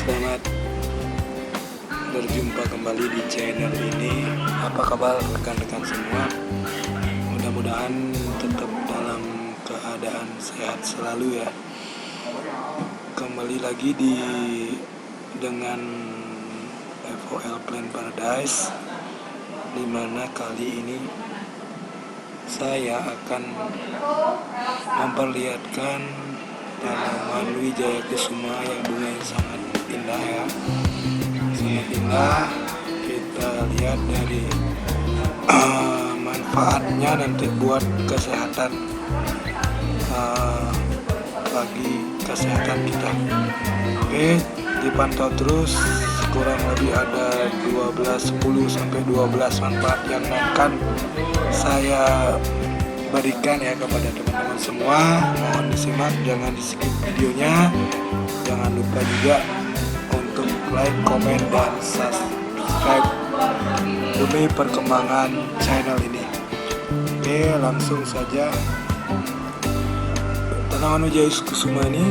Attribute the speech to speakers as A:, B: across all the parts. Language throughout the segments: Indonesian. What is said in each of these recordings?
A: Selamat berjumpa kembali di channel ini. Apa kabar rekan-rekan semua? Mudah-mudahan tetap dalam keadaan sehat selalu ya. Kembali lagi dengan FOL Plan Paradise, dimana kali ini saya akan memperlihatkan tanaman Wijaya Kusuma yang bunganya sangat indah ya, sangat indah. Kita lihat dari manfaatnya nanti buat kesehatan, bagi kesehatan kita. Oke, dipantau terus, kurang lebih ada 10 sampai 12 manfaat yang akan saya berikan ya kepada teman-teman semua. Mohon disimak, jangan di skip videonya. Jangan lupa juga untuk like, komen, dan subscribe demi perkembangan channel ini. Oke, langsung saja. Tanaman Wijaya Kusuma ini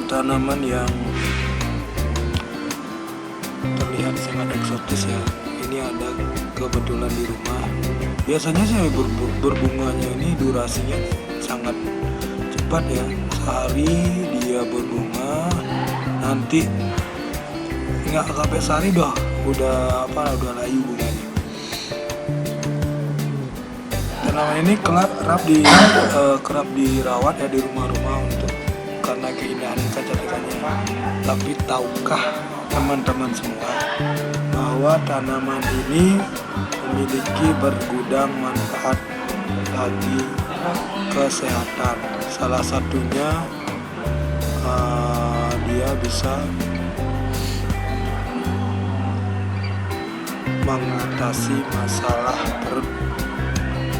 A: tanaman yang terlihat sangat eksotis ya. Ini ada kebetulan di rumah. Biasanya saya berbunganya ini durasinya sangat cepat ya. Sehari dia berbunga, nanti nggak sampai sehari udah layu bunganya. Tanaman ini kerap dirawat ya di rumah-rumah untuk karena keindahan kecantikannya. Tapi tahukah teman-teman semua bahwa tanaman ini memiliki bergudang manfaat bagi kesehatan. Salah satunya dia bisa mengatasi masalah perut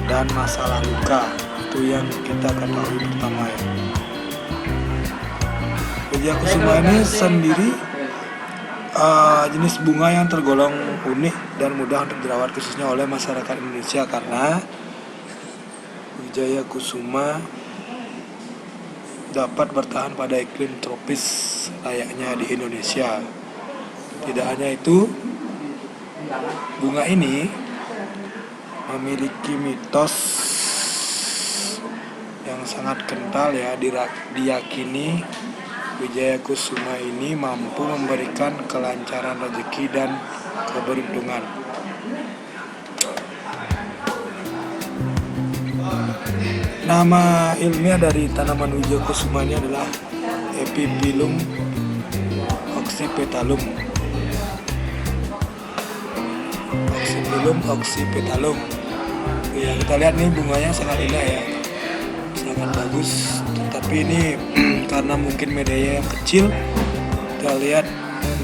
A: dan masalah luka. Itu yang kita ketahui pertama ya. Wijaya Kusuma ini sendiri jenis bunga yang tergolong unik dan mudah untuk dirawat khususnya oleh masyarakat Indonesia, karena Wijaya Kusuma dapat bertahan pada iklim tropis layaknya di Indonesia. Tidak hanya itu, bunga ini memiliki mitos yang sangat kental ya. Diyakini Wijaya Kusuma ini mampu memberikan kelancaran rezeki dan keberuntungan. Nama ilmiah dari tanaman Wijaya Kusuma ini adalah Epiphyllum oxypetalum. Epiphyllum oxypetalum. Ya, kita lihat nih bunganya sangat indah ya, sangat bagus. Tapi ini karena mungkin medianya yang kecil, kita lihat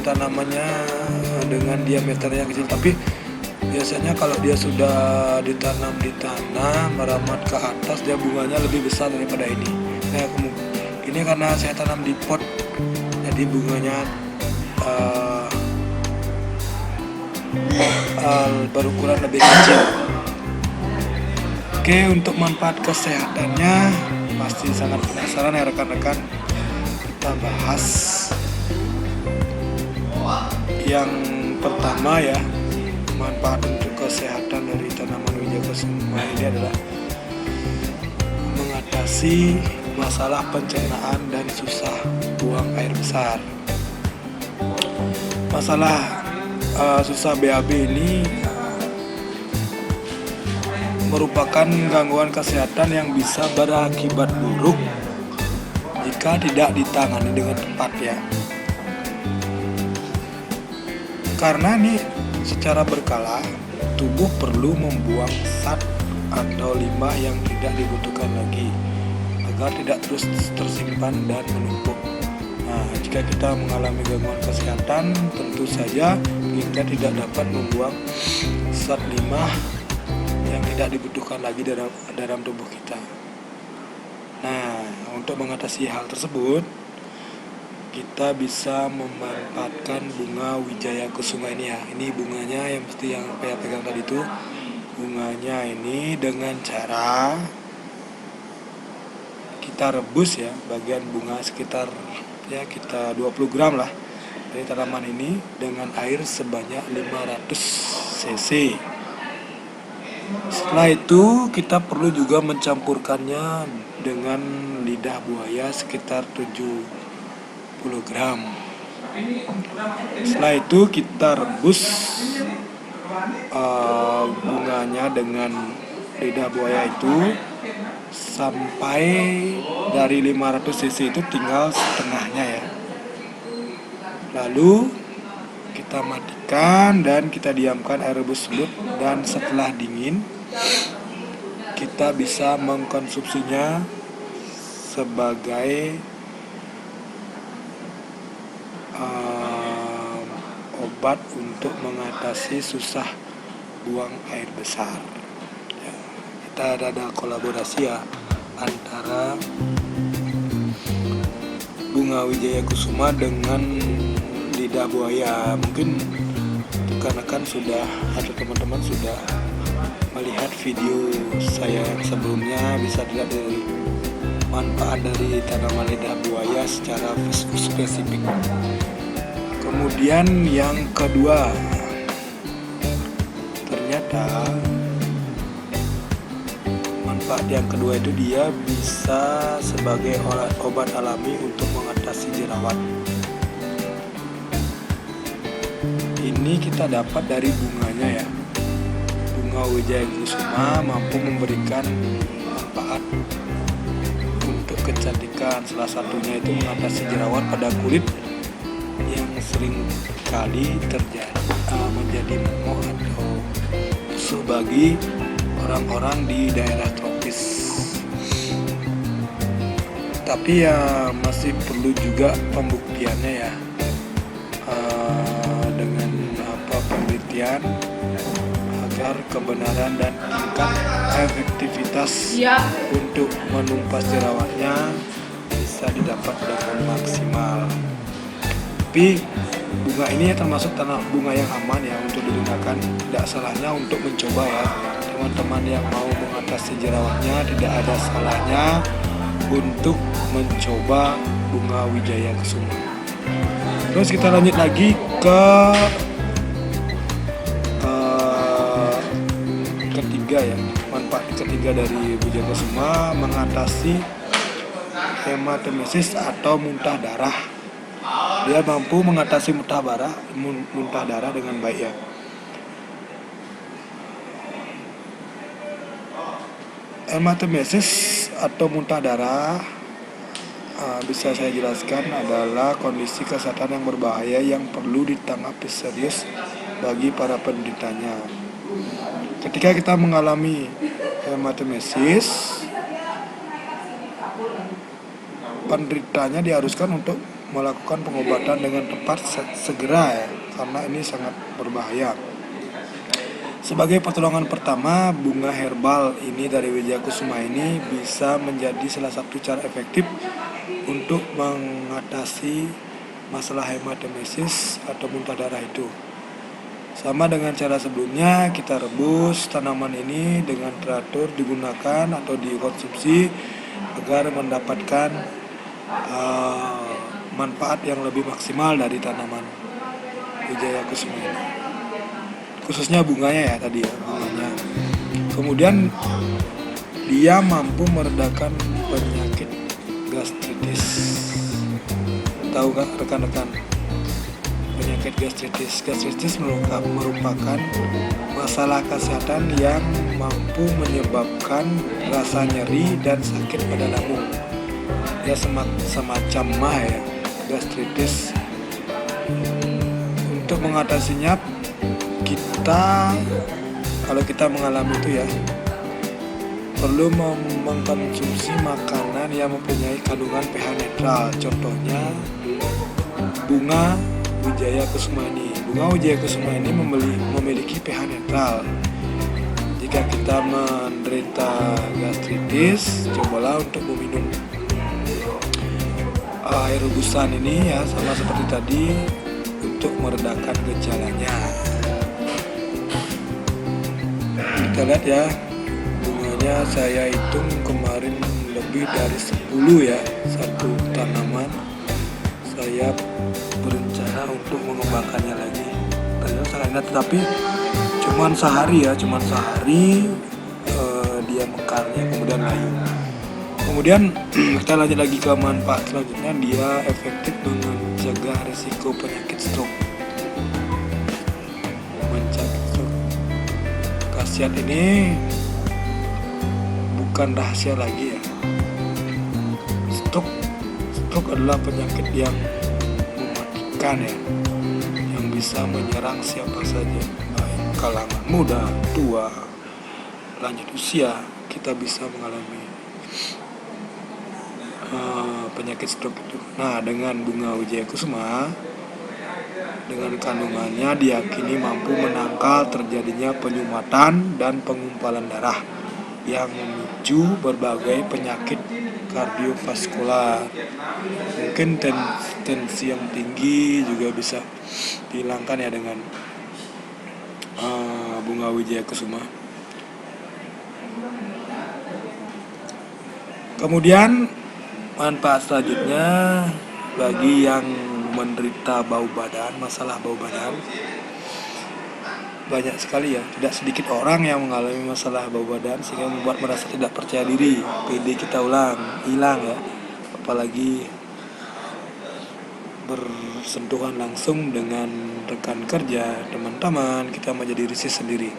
A: tanamannya dengan diameternya kecil. Tapi biasanya kalau dia sudah ditanam di tanah meramat ke atas, dia bunganya lebih besar daripada ini. Nah, ini karena saya tanam di pot, jadi bunganya berukuran lebih kecil. Oke, untuk manfaat kesehatannya pasti sangat penasaran ya rekan-rekan. Kita bahas yang pertama ya. Manfaat untuk kesehatan dari tanaman Wijaya Kusuma ini adalah mengatasi masalah pencernaan dan susah buang air besar. Masalah susah BAB ini merupakan gangguan kesehatan yang bisa berakibat buruk jika tidak ditangani dengan tepat ya. Karena nih secara berkala tubuh perlu membuang zat atau limbah yang tidak dibutuhkan lagi agar tidak terus tersimpan dan menumpuk. Nah, jika kita mengalami gangguan kesehatan, tentu saja kita tidak dapat membuang zat limbah yang tidak dibutuhkan lagi dalam tubuh kita. Nah, untuk mengatasi hal tersebut, kita bisa memanfaatkan bunga Wijaya Kusuma ini ya. Ini bunganya yang seperti yang saya pegang tadi itu. Bunganya ini dengan cara kita rebus ya, bagian bunga sekitar ya kita 20 gram lah dari tanaman ini dengan air sebanyak 500 cc. Setelah itu kita perlu juga mencampurkannya dengan lidah buaya sekitar 70 gram. Setelah itu kita rebus bunganya dengan lidah buaya itu sampai dari 500 cc itu tinggal setengahnya ya. Lalu kita matikan dan kita diamkan air rebus tersebut, dan setelah dingin kita bisa mengkonsumsinya sebagai obat untuk mengatasi susah buang air besar. Ya, kita ada kolaborasi ya antara bunga wijaya kusuma dengan lidah buaya. Mungkin rekan-rekan sudah atau teman-teman sudah melihat video saya yang sebelumnya, bisa dilihat dari manfaat dari tanaman lidah buaya secara spesifik. Kemudian yang kedua, ternyata manfaat yang kedua itu dia bisa sebagai obat alami untuk mengatasi jerawat. Ini kita dapat dari bunganya ya. Bunga wijaya kusuma mampu memberikan manfaat untuk kecantikan, salah satunya itu mengatasi jerawat pada kulit yang sering kali menjadi momok atau musuh bagi orang-orang di daerah tropis. Tapi ya masih perlu juga pembuktiannya ya, dengan penelitian agar kebenaran dan tingkat efektivitas untuk menumpas jerawatnya bisa didapat dengan maksimal. Tapi bunga ini termasuk bunga yang aman ya untuk digunakan. Tidak salahnya untuk mencoba ya teman-teman yang mau mengatasi jerawatnya, tidak ada salahnya untuk mencoba bunga wijaya kusuma. Terus kita lanjut lagi ke ketiga ya, manfaat ketiga dari wijaya kusuma mengatasi hematemesis atau muntah darah. Dia mampu mengatasi muntah darah dengan baik ya. Hematemesis atau muntah darah bisa saya jelaskan adalah kondisi kesehatan yang berbahaya yang perlu ditanggapi serius bagi para penderitanya. Ketika kita mengalami hematemesis, penderitanya diharuskan untuk melakukan pengobatan dengan tepat segera ya, karena ini sangat berbahaya. Sebagai pertolongan pertama, bunga herbal ini dari wijaya kusuma ini bisa menjadi salah satu cara efektif untuk mengatasi masalah hematemesis atau muntah darah itu. Sama dengan cara sebelumnya, kita rebus tanaman ini dengan teratur, digunakan atau dikonsumsi agar mendapatkan manfaat yang lebih maksimal dari tanaman wijaya kusuma ini, khususnya bunganya ya tadi ya, bunganya. Kemudian dia mampu meredakan penyakit gastritis. Tahu gak rekan-rekan penyakit gastritis? Gastritis merupakan masalah kesehatan yang mampu menyebabkan rasa nyeri dan sakit pada lambung. Ya semacam mah ya, gastritis. Untuk mengatasinya, kalau kita mengalami itu ya, perlu mengkonsumsi makanan yang mempunyai kandungan pH netral. Contohnya bunga wijaya kusuma ini. Bunga wijaya kusuma ini memiliki pH netral. Jika kita menderita gastritis, cobalah untuk meminum air rebusan ini ya, sama seperti tadi, untuk meredakan gejalanya. Kita lihat ya, bunganya saya hitung kemarin lebih dari 10 ya, satu tanaman. saya berencana untuk mengembangkannya lagi. Ternyata sangat enak, tetapi cuman sehari dia mekarnya kemudian layu. Kemudian kita lanjut lagi ke manfaat selanjutnya, dia efektif mencegah risiko penyakit stroke. Khasiat ini bukan rahasia lagi ya. Stroke adalah penyakit yang mematikan ya, yang bisa menyerang siapa saja, baik kalangan muda, tua, lanjut usia, kita bisa mengalami penyakit stroke itu. Nah, dengan bunga Wijaya Kusuma, dengan kandungannya diyakini mampu menangkal terjadinya penyumatan dan penggumpalan darah yang memicu berbagai penyakit kardiovaskular. Mungkin tensi yang tinggi juga bisa dihilangkan ya dengan bunga Wijaya Kusuma. Kemudian manfaat selanjutnya bagi yang menderita bau badan, masalah bau badan, banyak sekali ya, tidak sedikit orang yang mengalami masalah bau badan sehingga membuat merasa tidak percaya diri, PD kita hilang ya, apalagi bersentuhan langsung dengan rekan kerja, teman-teman, kita menjadi risih sendiri.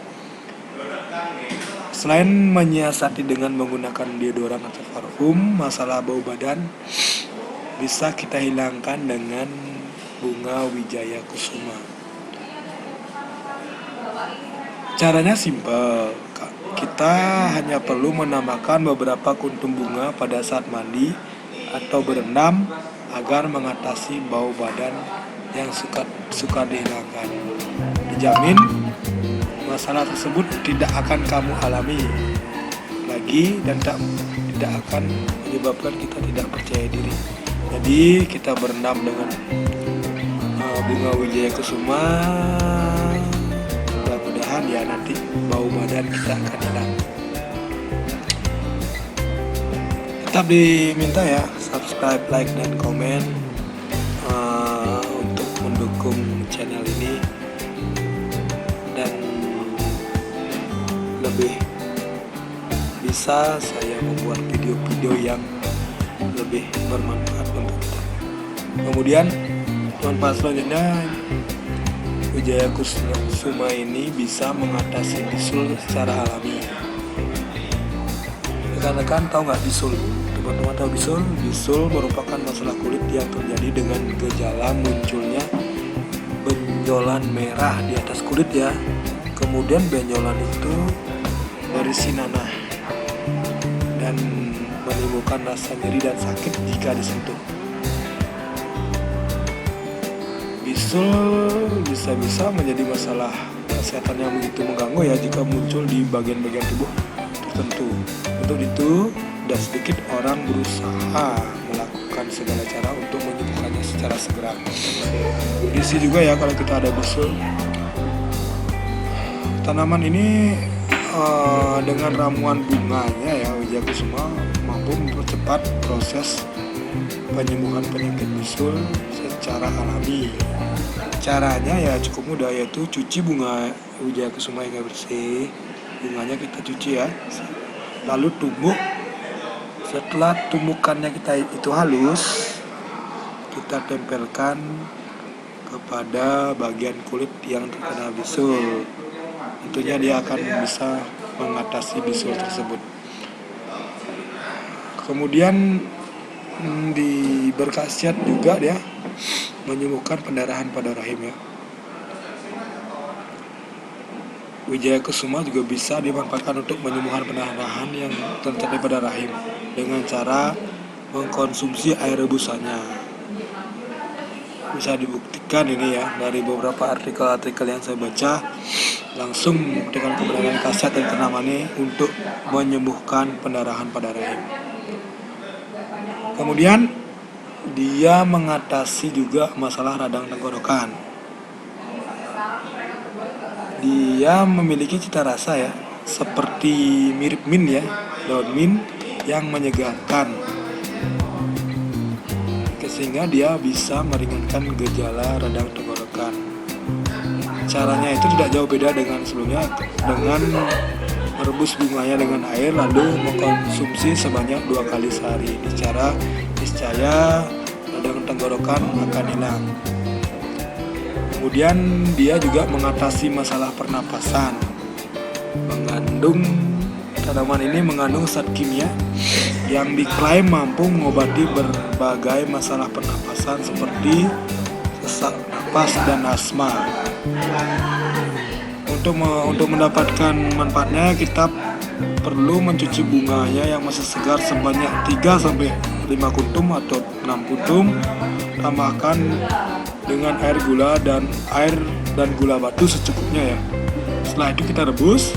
A: Selain menyiasati dengan menggunakan deodoran atau parfum, masalah bau badan bisa kita hilangkan dengan bunga Wijaya Kusuma. Caranya simpel, kita hanya perlu menambahkan beberapa kuntum bunga pada saat mandi atau berendam agar mengatasi bau badan yang suka dihilangkan. Dijamin masalah tersebut tidak akan kamu alami lagi dan tidak akan menyebabkan kita tidak percaya diri. Jadi kita berendam dengan bunga Wijaya Kusuma, mudah-mudahan ya nanti bau badan kita akan hilang. Tetap diminta ya subscribe, like, dan komen untuk mendukung channel ini dan lebih bisa saya membuat video-video yang lebih bermanfaat untuk kita. Kemudian manfaat selanjutnya, Wijaya Kusuma ini bisa mengatasi bisul secara alami. Rekan-rekan tahu nggak bisul? Teman-teman tahu bisul? Bisul merupakan masalah kulit yang terjadi dengan gejala munculnya benjolan merah di atas kulit ya. Kemudian benjolan itu berisi nanah dan menimbulkan rasa nyeri dan sakit jika disentuh. Bisul bisa menjadi masalah kesehatan yang begitu mengganggu ya jika muncul di bagian-bagian tubuh tertentu. Untuk itu, tidak sedikit orang berusaha melakukan segala cara untuk menyembuhkannya secara segera. Isi juga ya kalau kita ada bisul. Tanaman ini dengan ramuan bunganya ya Wijaya Kusuma mampu mempercepat proses penyembuhan penyakit bisul secara alami. Caranya ya cukup mudah, yaitu cuci bunga Wijaya Kusuma hingga bersih. Bunganya kita cuci ya, lalu tumbuk. Setelah tumbukannya kita itu halus, kita tempelkan kepada bagian kulit yang terkena bisul. Tentunya dia akan bisa mengatasi bisul tersebut. Kemudian berkhasiat juga dia menyembuhkan pendarahan pada rahim ya. Wijaya Kusuma juga bisa dimanfaatkan untuk menyembuhkan pendarahan yang terjadi pada rahim dengan cara mengkonsumsi air rebusannya. Bisa dibuktikan ini ya dari beberapa artikel yang saya baca, langsung membuktikan keberadaan khasiat dari tanaman ini untuk menyembuhkan pendarahan pada rahim. Kemudian dia mengatasi juga masalah radang tenggorokan. Dia memiliki cita rasa ya seperti mirip mint ya, daun mint yang menyegarkan. sehingga dia bisa meringankan gejala radang tenggorokan. Caranya itu tidak jauh beda dengan sebelumnya, dengan merebus bunganya dengan air lalu mengkonsumsi sebanyak 2 kali sehari. Cara niscaya radang tenggorokan akan hilang. Kemudian dia juga mengatasi masalah pernapasan. Tanaman ini mengandung zat kimia yang diklaim mampu mengobati berbagai masalah pernapasan seperti sesak napas dan asma. Untuk mendapatkan manfaatnya, kita perlu mencuci bunganya yang masih segar sebanyak 3-5 kuntum atau 6 kuntum. Tambahkan dengan air dan gula batu secukupnya ya. Setelah itu kita rebus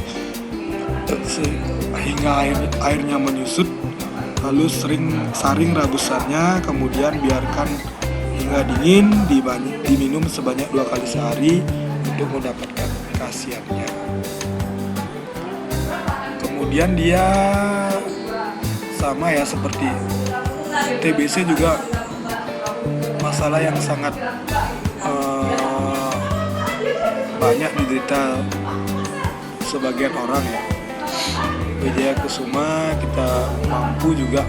A: hingga airnya menyusut, lalu saring rebusannya, kemudian biarkan hingga dingin, diminum sebanyak 2 kali sehari untuk mendapatkan khasiatnya. Kemudian dia sama ya seperti TBC, juga masalah yang sangat banyak diderita sebagian orang ya. Wijaya Kusuma kita mampu juga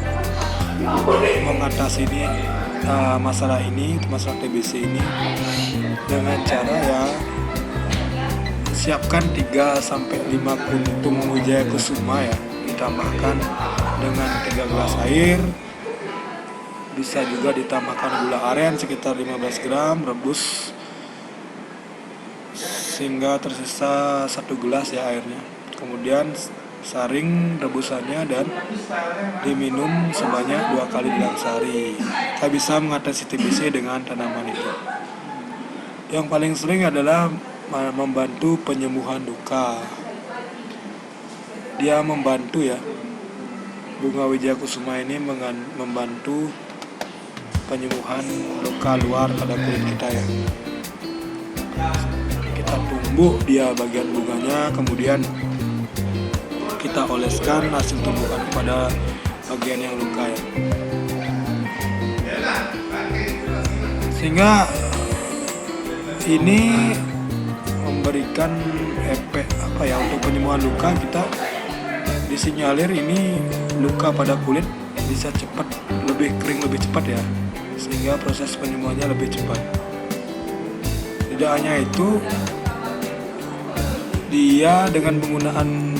A: mengatasi masalah TBC ini dengan cara ya siapkan 3-5 kuntum Wijaya Kusuma ya, ditambahkan dengan 3 gelas air, bisa juga ditambahkan gula aren sekitar 15 gram, rebus sehingga tersisa 1 gelas ya airnya. Kemudian saring rebusannya dan diminum sebanyak 2 kali dalam sehari. Kita bisa mengatasi TBC dengan tanaman itu. Yang paling sering adalah membantu penyembuhan luka. Dia membantu ya. Bunga Wijaya Kusuma ini membantu penyembuhan luka luar pada kulit kita ya. Kita tumbuk dia bagian bunganya, kemudian kita oleskan hasil tumbukan kepada bagian yang luka ya. Sehingga ini memberikan efek untuk penyembuhan luka. Kita disinyalir ini luka pada kulit bisa kering lebih cepat ya, sehingga proses penyembuhannya lebih cepat. Tidak hanya itu, dia dengan penggunaan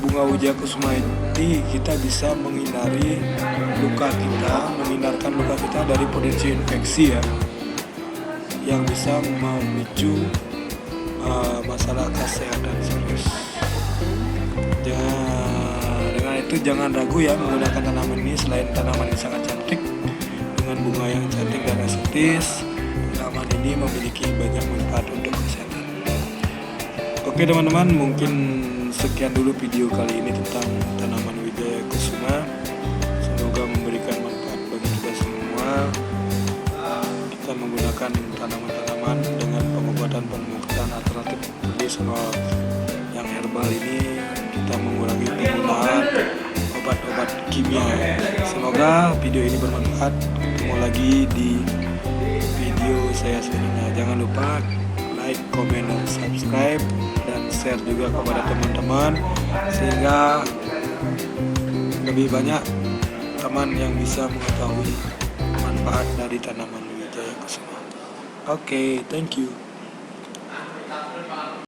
A: bunga Wijaya Kusuma ini kita bisa menghindarkan luka kita dari potensi infeksi ya, yang bisa memicu masalah kesehatan serius. Dengan itu jangan ragu ya menggunakan tanaman ini. Selain tanaman ini sangat cantik dengan bunga yang cantik dan estetis, tanaman ini memiliki banyak manfaat untuk kesehatan. Oke teman-teman, mungkin sekian dulu video kali ini tentang tanaman Wijaya Kusuma. Semoga memberikan manfaat bagi kita semua. Kita menggunakan tanaman-tanaman dengan pengobatan alternatif tradisional yang herbal ini, kita mengurangi penggunaan obat-obat kimia. Semoga video ini bermanfaat. Ketemu lagi di video saya selanjutnya. Jangan lupa like, comment, dan subscribe, dan share juga kepada teman-teman sehingga lebih banyak teman yang bisa mengetahui manfaat dari tanaman Wijaya Kusuma. Oke, thank you.